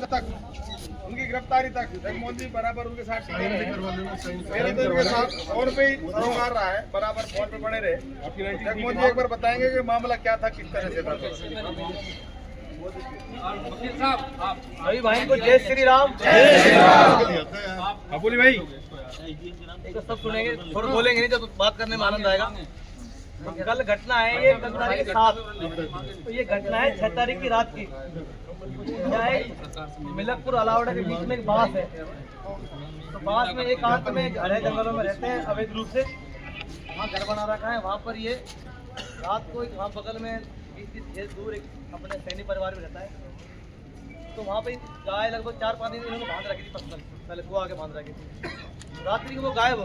तक उनकी गिरफ्तारी तक जगमोहन जी बराबर उनके साथ मेरे तो इनके साथ फोन पे ही सरोकार रहा है, बराबर फोन पे बने रहे। जगमोहन जी एक बार बताएंगे कि मामला क्या था, किस तरह से था। वकील साहब अभी भाई को जय श्री राम। बोली भाई एक तो सब सुनेंगे, थोड़ा बोलेंगे नहीं तो बात करने में आनंद आएगा। कल घटना है ये 10 तारीख के साथ, तो ये घटना है 6 तारीख की रात की। मिलकपुर अलावड़ा के बीच में एक बास है, तो बास में एक आंत में घर है, जंगलों में रहते हैं अवैध रूप से, वहाँ घर बना रखा है। वहाँ पर ये रात को एक वहाँ बगल में 20 खेत दूर एक अपने सैनिक परिवार में रहता है, तो वहाँ पे गाय लगभग 4-5 दिन इन्होंने बांध रखी थी, पहले कुआ के बांध रखी थी। रात्रि को वो गायब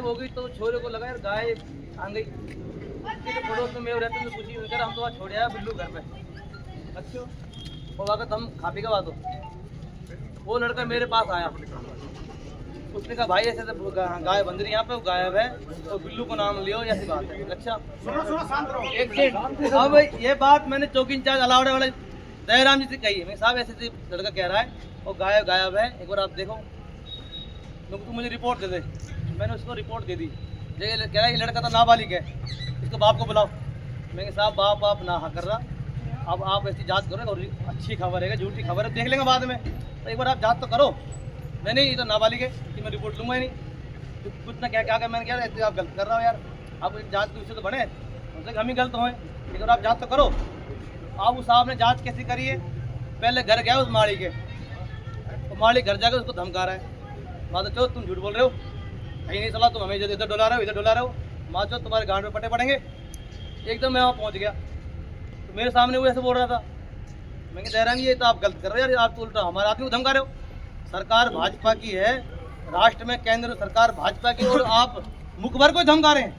हो गई तो छोरे को लगा यार गाय आ गई। पड़ोस में मैं रहते हैं, पूछी उनका हम तो वहाँ छोड़ आया बिल्लू घर पे। अच्छा वो वक्त हम खा पी का बात हो, वो लड़का मेरे पास आया, उसने कहा भाई ऐसे गाय बंद रही यहाँ पे, वो गायब है तो बिल्लू को नाम लियो, ऐसी बात है। अच्छा एक सेकंड, अब ये बात मैंने चौकी इंचार्ज अलावड़े वाले दयाराम जी से कही है। मैं साहब ऐसे लड़का कह रहा है वो गायब है, एक बार आप देखो तो तू मुझे रिपोर्ट दे दे। मैंने उसको रिपोर्ट दे दी। ये कह रहा है ये लड़का तो नाबालिग है, इसको बाप को बुलाओ। मैंने साहब बाप ना कर रहा, अब आप ऐसी जांच करो और अच्छी खबर है झूठी खबर है देख लेंगे बाद में, तो एक बार आप जांच तो करो। मैंने ये तो नाबालिग है कि मैं रिपोर्ट लूँगा ही नहीं, तो कुछ ना क्या मैंने क्या ऐसे आप गलत कर रहा हो यार, आप जाँच के विषय तो बने उनसे हम ही गलत हुए, लेकिन आप जाँच तो करो। आप उस साहब ने जाँच कैसी करी है, पहले घर गया उस माड़ी के, तो माड़ी घर जाकर उसको धमका रहा है, माता चो तुम झूठ बोल रहे हो, कहीं नहीं चला, तुम हमें इधर डोला रहे हो, इधर डोला रहे हो, माता चो तुम्हारे गांड में पट्टे पड़ेंगे। एकदम मैं वहाँ पहुँच गया, तो मेरे सामने वो ऐसे बोल रहा था। मैं दहरान ये तो आप गलत कर रहे हो यार, आप तो उल्टा हमारे आदमी को धमका रहे हो। सरकार भाजपा की है, राष्ट्र में केंद्र सरकार भाजपा की, और आप मुखबर को धमका रहे हैं।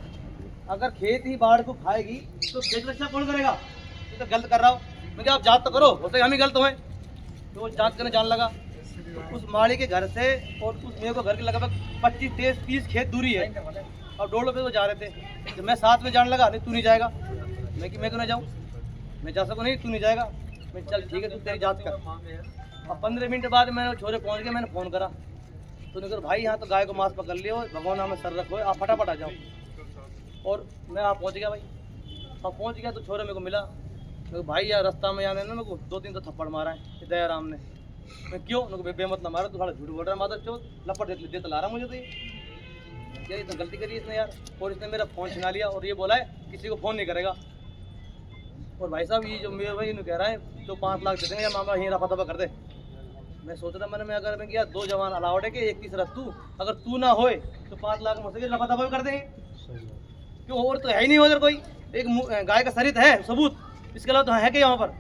अगर खेत ही बाढ़ को खाएगी तो खेत रक्षा कौन करेगा? ये तो गलत कर रहा हो। मैं क्या आप जांच तो करो, हो सके हम ही गलत हुए। तो वो जांच करने जान लगा, तो उस माड़ी के घर से और उस मेरे को घर के लगभग 25-30 खेत दूरी है, और 1.5 पे वो जा रहे थे। जब मैं साथ में जाने लगा, नहीं तू नहीं जाएगा, मैं क्यों ना जाऊँ, मैं जा सकूँ, नहीं तू नहीं जाएगा। मैं चल ठीक है तू तेरी जांच कर। और 15 मिनट बाद मैं छोरे पहुंच गए, मैंने फ़ोन करा तो नहीं कर भाई यहाँ तो गाय को मांस पकड़ लियो, भगवान हमें सर रखो, आप फटाफट आ जाओ। और मैं वहाँ पहुँच गया भाई, और पहुँच गया तो छोरे मेरे को मिला, मैं भाई यार रास्ता में आने मेरे को 2-3 तो थप्पड़ मारा है दयाराम ने। मैं क्यों बेमत ना मारा, तू थोड़ा झूठ बोल रहा है, माता चो लपट देते ला रहा मुझे, तो ये तो गलती करी इसने यार। और इसने मेरा फ़ोन छिना लिया और ये बोला है किसी को फ़ोन नहीं करेगा। और भाई साहब ये जो मेरे भाई कह रहा है तो 5 लाख दे देंगे या मामला यहीं रफा दफा कर दे। मैं सोच रहा मैंने अगर मैं किया 2 जवान अलावड़े के, एक तीसरा तू, अगर तू ना होए तो 5 लाख में रफा दफा भी कर देंगे। क्यों और तो है ही नहीं उधर कोई, एक गाय का शरीर है सबूत, इसके अलावा तो है क्या वहाँ पर।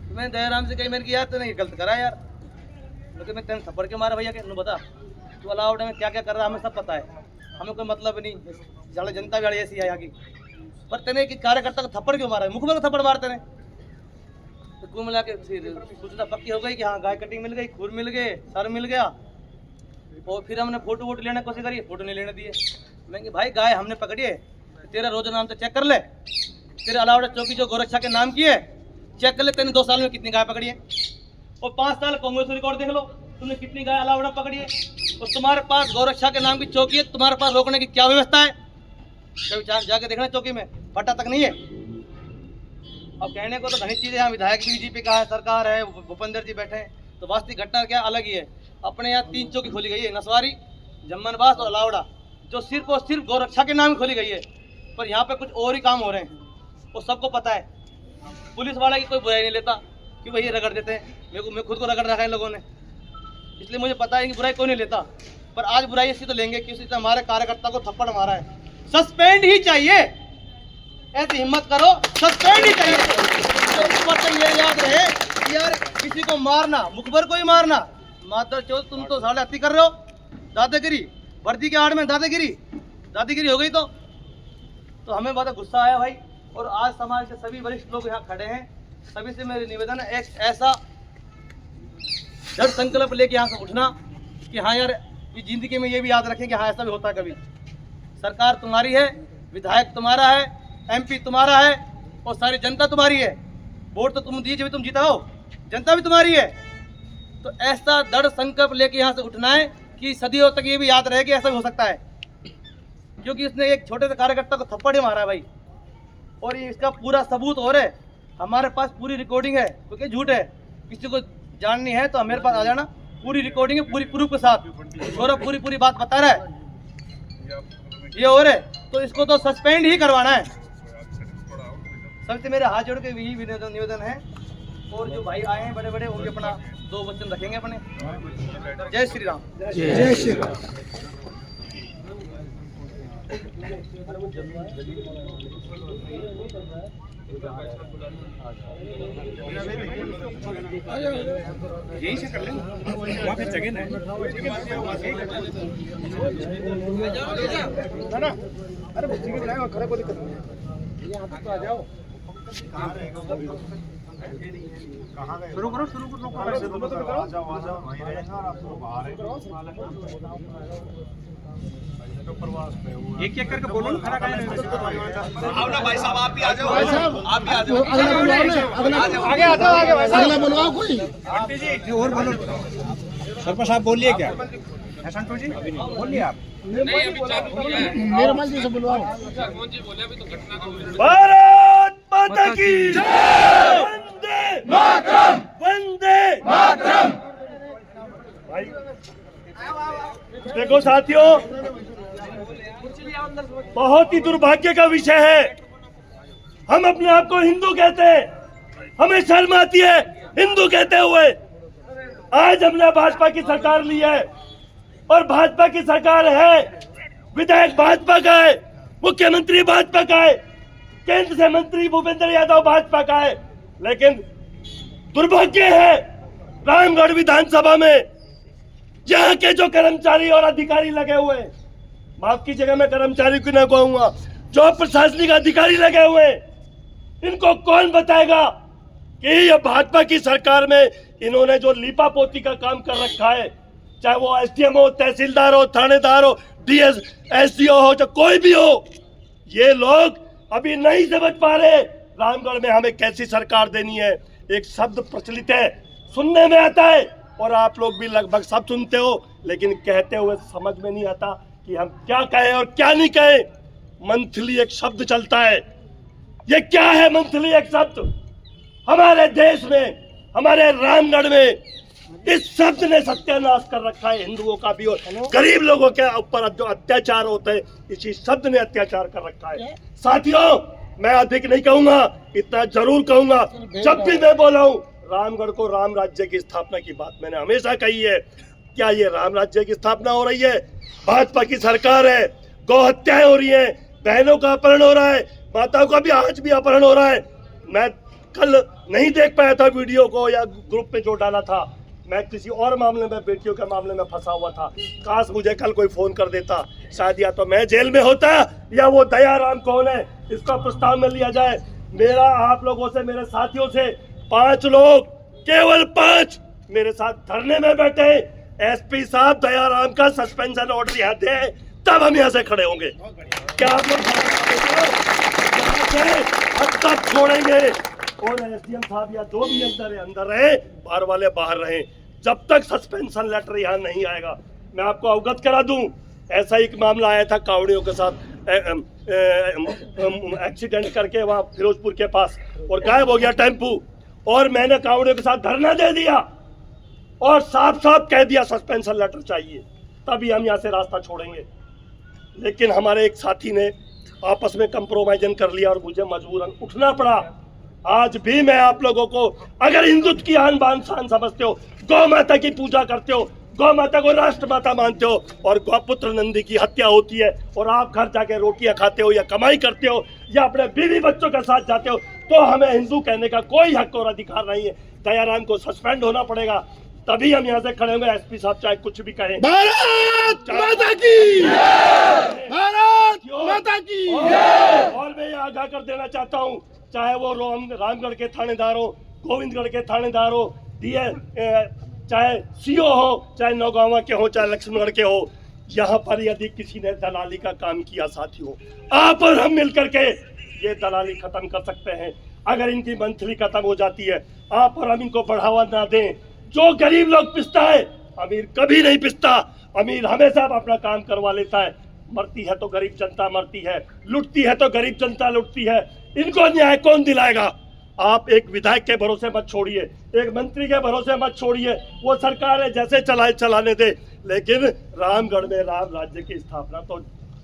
तो मैंने दयाराम से कही, मैंने कि यार तूने ये गलत करा यार, लेकिन मैं तेन थप्पड़ के मारा भैया के बता तू अलावड़े में क्या क्या कर रहा है हमें सब पता है, हमें कोई मतलब नहीं, ज़्यादा जनता भी ऐसी है यहाँ की, पर तेने कि कार्यकर्ता को थप्पड़ क्यों मारा है, मुख में थप्पड़ मारते ने। तो कुल मिला के फिर सूचना पक्की हो गई कि हाँ गाय कटिंग मिल गई, खुर मिल गए, सर मिल गया। और फिर हमने फोटो लेने की कोशिश करी, फोटो नहीं लेने दिए। मैं कि भाई गाय हमने पकड़ी है, तेरा रोजा नाम तो चेक कर ले, तेरे अलावड़ा चौकी जो गोरक्षा के नाम की है चेक कर ले, तेने 2 साल में कितनी गाय पकड़ी है, और 5 साल कांग्रेस रिकॉर्ड देख लो तुमने कितनी गाय अलावड़ा पकड़ी है, और तुम्हारे पास गोरक्षा के नाम की चौकी है, तुम्हारे पास रोकने की क्या व्यवस्था है? कभी जाके देखना चौकी में पट्टा तक नहीं है। अब कहने को तो घनी चीज़ें हैं, विधायक भी बीजेपी का है, सरकार है, भूपेंद्र जी बैठे हैं, तो वास्तविक घटना क्या अलग ही है। अपने यहाँ 3 चौकी खोली गई है, नसवारी, जम्मनबास और अलावड़ा, जो सिर्फ और सिर्फ गौरक्षा के नाम खोली गई है, पर यहाँ पे कुछ और ही काम हो रहे हैं, वो सबको पता है। पुलिस वाला की कोई बुराई नहीं लेता कि भाई ये रगड़ देते हैं, मैं खुद को रगड़ रखा है लोगों ने, इसलिए मुझे पता है कि बुराई कोई नहीं लेता। पर आज बुराई इसकी तो लेंगे कि उसने हमारे कार्यकर्ता को थप्पड़ मारा है, सस्पेंड ही चाहिए, ऐसी हिम्मत करो सस्पेंड ही चाहिए। तो इस बात ये याद रहे कि यार किसी को मारना, मुखबर को ही मारना, मादर चौथ तुम तो साले अति कर रहे हो, दादागिरी, वर्दी के आड़ में दादागिरी हो गई। तो हमें बहुत गुस्सा आया भाई, और आज समाज के सभी वरिष्ठ लोग यहाँ खड़े हैं, सभी से मेरी निवेदन है एक ऐसा दृढ़ संकल्प लेके यहाँ से उठना कि हाँ यार ये जिंदगी में ये भी याद रखें कि हाँ ऐसा भी होता है कभी। सरकार तुम्हारी है, विधायक तुम्हारा है, MP तुम्हारा है, और सारी जनता तुम्हारी है। वोट तो तुम दिए जब तुम जीता हो, जनता भी तुम्हारी है। तो ऐसा दृढ़ संकल्प लेके यहाँ से उठना है कि सदियों तक ये भी याद रहे कि ऐसा भी हो सकता है, क्योंकि इसने एक छोटे से कार्यकर्ता को थप्पड़ ही मारा भाई, और ये इसका पूरा सबूत और है, हमारे पास पूरी रिकॉर्डिंग है, क्योंकि झूठ है। किसी को जाननी है तो मेरे पास आ जाना, पूरी रिकॉर्डिंग है, पूरी प्रूफ के साथ। सौरभ पूरी बात बता रहा है ये और है, तो इसको तो सस्पेंड ही करवाना है। सबसे मेरे हाथ जोड़ के यही निवेदन है, और जो भाई आए हैं बड़े बड़े उनके अपना 2 वचन रखेंगे अपने। जय श्री राम। जय श्री राम। यही से कर लेंगे, वहाँ पे जगह नहीं है ना। अरे बच्ची के बुलाए, खड़ा कोई दिक्कत नहीं है, यहाँ तो आ जाओ। शुरू करो आ जाओ वहीं रहेगा, और आप लोग बाहर एक एक करके बोलो ना, खड़ा आओ ना भाई साहब, आप भी आ जाओ, आप भी आ जाओ, आगे आ जाओ, आगे भाई साहब, अगला बुलवाओ कोई आंटी जी और बोलो। सरपंच साहब बोलिए क्या है, संतोष जी बोलिए आप। निर्मल जी से बुलवाओ। भारत माता की जय, वंदे मातरम, वंदे मातरम। भाई देखो साथियों, बहुत ही दुर्भाग्य का विषय है, हम अपने आप को हिंदू कहते हैं, हमें शर्म आती है हिंदू कहते हुए। आज हमने भाजपा की सरकार ली है, और भाजपा की सरकार है, विधायक भाजपा का है, मुख्यमंत्री भाजपा का है, केंद्र से मंत्री भूपेंद्र यादव भाजपा का है। लेकिन दुर्भाग्य है, रामगढ़ विधानसभा में यहाँ के जो कर्मचारी और अधिकारी लगे हुए, माफ कीजिएगा मैं कर्मचारी को ना कहूंगा, जो प्रशासनिक अधिकारी लगे हुए, इनको कौन बताएगा कि ये भाजपा की सरकार में इन्होंने जो लीपा पोती का काम कर रखा है, चाहे वो एसडीएम हो, तहसीलदार हो, थानेदार हो, डीएस एसडीओ हो, चाहे कोई भी हो, ये लोग अभी नहीं समझ पा रहे रामगढ़ में हमें कैसी सरकार देनी है। एक शब्द प्रचलित है, सुनने में आता है, और आप लोग भी लगभग सब सुनते हो, लेकिन कहते हुए समझ में नहीं आता कि हम क्या कहें और क्या नहीं कहें। मंथली एक शब्द चलता है, ये क्या है मंथली एक शब्द? हमारे देश में, हमारे रामगढ़ में इस शब्द ने सत्यानाश कर रखा है हिंदुओं का भी, और गरीब लोगों के ऊपर जो अत्याचार होते हैं, इसी शब्द ने अत्याचार कर रखा है। साथियों, मैं अधिक नहीं कहूंगा, इतना जरूर कहूंगा, जब भी मैं बोला हूं रामगढ़ को राम राज्य की स्थापना की बात मैंने हमेशा कही है। क्या ये राम राज्य की स्थापना हो रही है? भाजपा की सरकार है, गौ हत्याएं हो रही है, बहनों का अपहरण हो रहा है, माताओं का भी आज भी अपहरण हो रहा है। मैं कल नहीं देख पाया था वीडियो को या ग्रुप पे जो डाला था, मैं किसी और मामले में, बेटियों के मामले में फंसा हुआ था। काश मुझे कल कोई फोन कर देता, शायद या तो मैं जेल में होता या वो दयाराम कौन है इसका प्रस्ताव में लिया जाए। मेरा आप लोगों से, मेरे साथियों से 5 लोग, केवल 5 मेरे साथ धरने में बैठे। एसपी साहब दयाराम का सस्पेंशन ऑर्डर यहाँ दे, तब हम यहाँ से खड़े होंगे। क्या आप लोग तब छोड़ेंगे? और एसडीएम साहब या जो भी अंदर है अंदर रहे, बाहर वाले बाहर रहे, जब तक सस्पेंशन लेटर यहाँ नहीं आएगा। मैं आपको अवगत करा दूं, ऐसा एक मामला आया था कावड़ियों के साथ, एक्सीडेंट करके वहाँ फिरोजपुर के पास, और गायब हो गया टेम्पू, और मैंने कावड़ियों के साथ धरना दे दिया और साफ साफ कह दिया सस्पेंशन लेटर चाहिए, तभी हम यहाँ से रास्ता छोड़ेंगे। लेकिन हमारे एक साथी ने आपस में कंप्रोमाइजन कर लिया और मुझे मजबूरन उठना पड़ा। आज भी मैं आप लोगों को, अगर हिंदुत्व की आन बान शान समझते हो, गौ माता की पूजा करते हो, गौ माता को राष्ट्र माता मानते हो, और गौपुत्र नंदी की हत्या होती है और आप घर जाके रोटियां खाते हो या कमाई करते हो या अपने बीवी बच्चों के साथ जाते हो, तो हमें हिंदू कहने का कोई हक और अधिकार नहीं है। दयाराम को सस्पेंड होना पड़ेगा, तभी हम यहाँ से खड़े होंगे। एसपी साहब चाहे कुछ भी कहें। भारत माता की, भारत माता की। और मैं ये आगाह कर देना चाहता हूँ, चाहे वो रामगढ़ के थानेदार हो, गोविंदगढ़ के थानेदार हो, चाहे सीओ हो, चाहे नौगांवा के हो, चाहे लक्ष्मणगढ़ के हो, यहाँ पर यदि किसी ने दलाली का काम किया साथियों, आप और हम मिलकर के ये दलाली खत्म कर सकते हैं। अगर इनकी मंथली खत्म हो जाती है, आप और हम इनको बढ़ावा ना दें, जो गरीब लोग पिसता है अमीर कभी नहीं पिसता। अमीर हमेशा अपना काम करवा लेता है। मरती है तो गरीब जनता मरती है, लुटती है तो गरीब जनता लुटती है। इनको न्याय कौन दिलाएगा? आप एक विधायक के भरोसे मत छोड़िए, एक मंत्री के भरोसे मत छोड़िए, वो सरकार है जैसे चलाए चलाने दे। लेकिन रामगढ़ में राम राज्य की स्थापना तो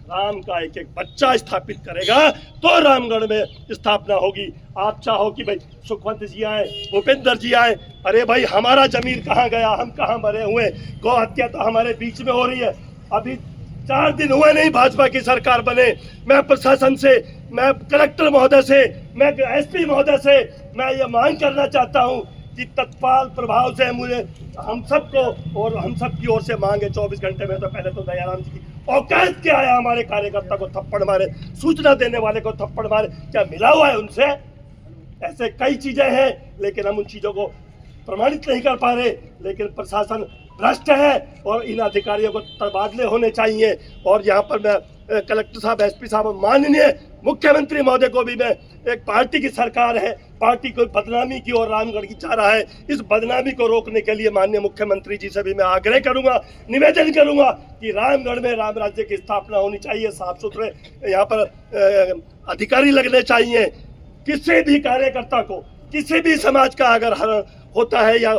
राम का एक एक बच्चा स्थापित करेगा तो रामगढ़ में स्थापना होगी। आप चाहो कि भाई सुखवंत जी आए, भूपेंद्र जी आए, अरे भाई हमारा जमीन कहाँ गया, हम कहाँ मरे हुए? गौ हत्या तो हमारे बीच में हो रही है। अभी 4 दिन हुए नहीं भाजपा की सरकार बने। मैं प्रशासन से, मैं कलेक्टर महोदय से, मैं एसपी महोदय से मैं ये मांग करना चाहता हूँ कि तत्काल प्रभाव से मुझे हम सबको और हम सब की ओर से मांग है 24 घंटे में। तो पहले तो दयाराम जी की औकात क्या है हमारे कार्यकर्ता को थप्पड़ मारे, सूचना देने वाले को थप्पड़ मारे? क्या मिला हुआ है उनसे? ऐसे कई चीजें हैं लेकिन हम उन चीजों को प्रमाणित नहीं कर पा रहे। लेकिन प्रशासन भ्रष्ट है और इन अधिकारियों को तबादले होने चाहिए। और यहाँ पर मैं कलेक्टर साहब, एसपी साहब, माननीय मुख्यमंत्री महोदय को भी मैं, एक पार्टी की सरकार है, पार्टी को बदनामी की और रामगढ़ की जा रहा है, इस बदनामी को रोकने के लिए माननीय मुख्यमंत्री जी से भी मैं आग्रह करूंगा, निवेदन करूंगा कि रामगढ़ में राम राज्य की स्थापना होनी चाहिए। साफ सुथरे यहाँ पर अधिकारी लगने चाहिए। किसी भी कार्यकर्ता को, किसी भी समाज का अगर हरण होता है या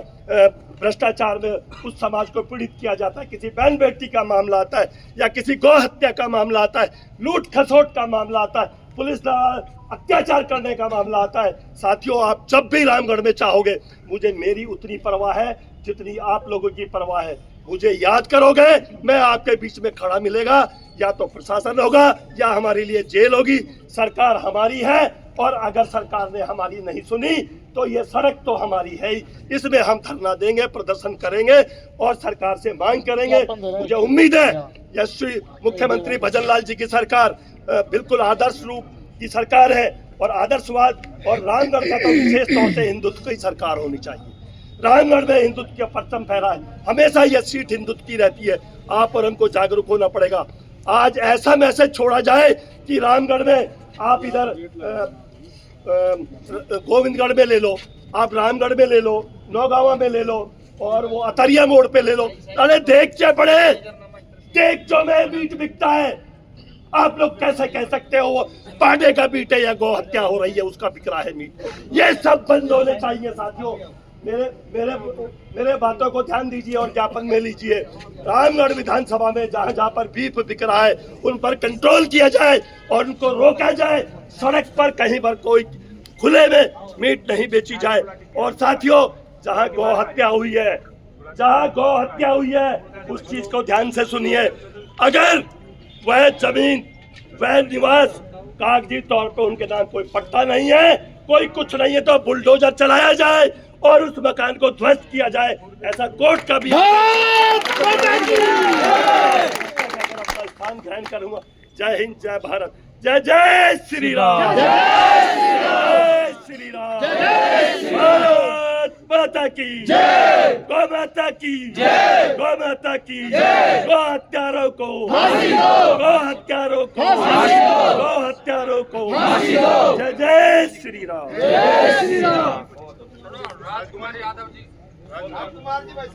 भ्रष्टाचार में उस समाज को पीड़ित किया जाता है, किसी बहन बेटी का मामला आता है या किसी गौ हत्या का मामला आता है, लूट खसोट का मामला आता है, पुलिस अत्याचार करने का मामला आता है, साथियों आप जब भी रामगढ़ में चाहोगे, मुझे मेरी उतनी परवाह है जितनी आप लोगों की परवाह है। मुझे याद करोगे, मैं आपके बीच में खड़ा मिलेगा। या तो प्रशासन होगा या हमारे लिए जेल होगी। सरकार हमारी है और अगर सरकार ने हमारी नहीं सुनी तो ये सड़क तो हमारी है ही। इसमें हम धरना देंगे, प्रदर्शन करेंगे और सरकार से मांग करेंगे। मुझे उम्मीद है यशस्वी मुख्यमंत्री भजन लाल जी की सरकार बिल्कुल आदर्श रूप की सरकार है और आदर्शवाद और रामगढ़ का तो विशेष तौर से हिंदुत्व की सरकार होनी चाहिए। रामगढ़ में हिंदुत्व का परचम फहरा है, हमेशा यह सीट हिंदुत्व की रहती है। आप और हमको जागरूक होना पड़ेगा। आज ऐसा मैसेज छोड़ा जाए कि रामगढ़ में आप इधर गोविंदगढ़ में ले लो, आप रामगढ़ में ले लो, नौगावा में ले लो और वो अतरिया मोड़ पे ले लो। अरे देख क्या पड़े, देख जो में मीट बिकता है। आप लोग कैसे कह सकते हो वो पांडे का मीट है या गौ हत्या हो रही है उसका बिक रहा है मीट? ये सब बंद होने चाहिए साथियों। मेरे बातों को ध्यान दीजिए और ज्ञापन में लीजिए। रामगढ़ विधानसभा में जहाँ जहाँ पर बीफ बिक रहा है उन पर कंट्रोल किया जाए और उनको रोका जाए। सड़क पर कहीं पर कोई खुले में मीट नहीं बेची जाए। और साथियों जहाँ गौ हत्या हुई है, जहाँ गौ हत्या हुई है उस चीज को ध्यान से सुनिए। अगर वह जमीन, वह निवास कागजी तौर पर उनके नाम कोई पट्टा नहीं है, कोई कुछ नहीं है, तो बुलडोजर चलाया जाए और उस मकान को ध्वस्त किया जाए। ऐसा कोर्ट का भी स्थान ग्रहण करूंगा। जय हिंद, जय भारत, जय जय श्री राम, जय श्री राम, भारत माता की जय, गौ माता की जय, गौ माता की जय, गौ हत्यारों को फांसी दो, गौ हत्यारों को फांसी दो, गौ हत्यारों को फांसी दो। जय जय श्री राम, जय श्री राम। राजकुमार यादव जी, राजकुमार जी भाई।